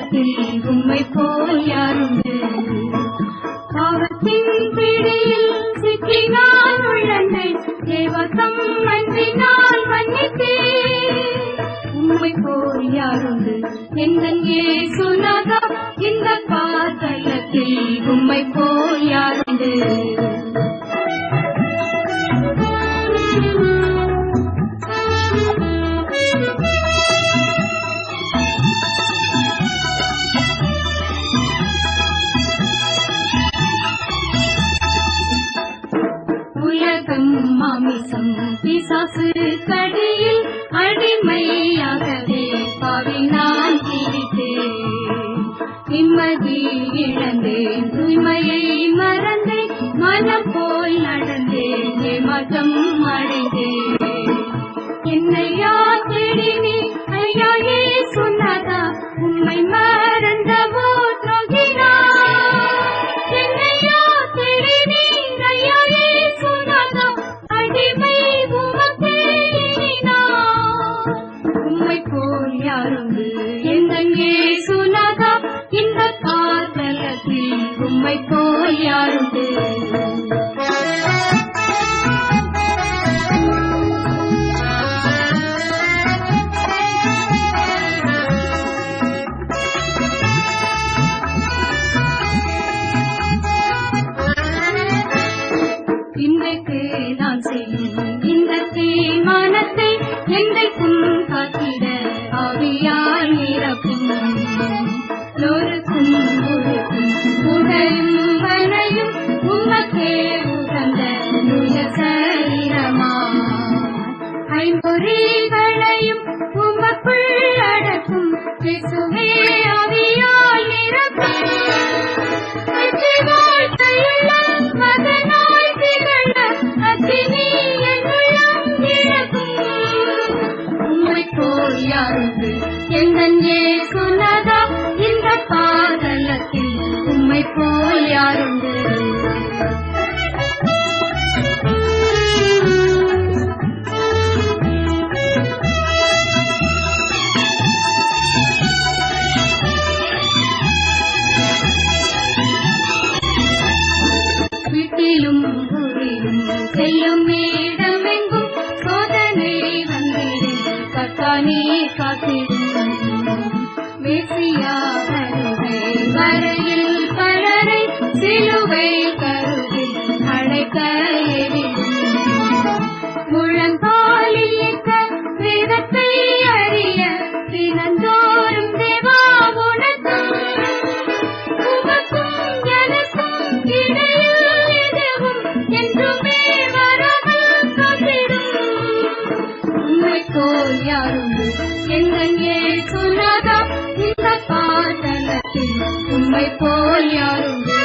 பாதலத்தில் உம்மை போல் யாருண்டு? பாவத்தின் பிடியில் சிக்கினால் உள்ளனை தேவசம் அன்பினால் மன்னித்தேன். உம்மை போல் யாருண்டு? எந்தன் இயேசுநாதா, இந்த பாதலத்தில் உம்மை போல் யாருண்டு? உலகம் மாமிசம் பிசாசு கடியில் அடிமையாகவே பாவி நான் தீரித்தேன். நிம்மதி இழந்தேன், தூய்மையை மறந்தேன், மனம் போல் நடந்தேன், ஏமாற்றம் அடைந்தேன். என்னையா தேடினே ஐயா இயேசுநாதா, உம்மை மறந்தவோ துரோகினார். என்னையா தேடினே ஐயா இயேசுநாதா, அடிமை உமக்கே எண்ணினார். உம்மை போல் யாருண்டு? எந்தன் இயேசுநாதா, இந்த பாதலத்தில் உம்மை போல் யாருண்டு? இன்றைக்கு நான் செய்யும் இந்த தீர்மானத்தை என்றைக்கும் காத்திட ஆவியால் நிரப்பும். நொறுக்கும் முறுக்கும் உடலும் மனையும் உமக்கே உகந்த நுய சரீரமா. ஐம்பொறிகளையும் உமக்குள் அடக்கும் இயேசுவே ஆவியால் நிரப்பும். யாருண்டு? எந்தன் இயேசுநாதா, இந்த பாதலத்தில் உம்மை போல் யாருண்டு? வீட்டிலும் ஊரிலும் செல்லும் இடமெங்கும் சோதனை வந்திடும், கர்த்தானே காத்திடும். மெசியா வருகை வரையில் பலரை சிலுவை கருவில் அழைக்க எண்ணிடும். முழங்காலில் நிற்க வேதத்தை அறிய தினந்தோறும் தேவா உனக்கும் உமக்கும் எனக்கும் இடையில் எதுவும் என்றுமே வராமல் காத்திடும். உம்மை போல் யாருண்டு? எந்தன் இயேசுநாதா, இந்த பாதலத்தில் உம்மை போல் யாருண்டு?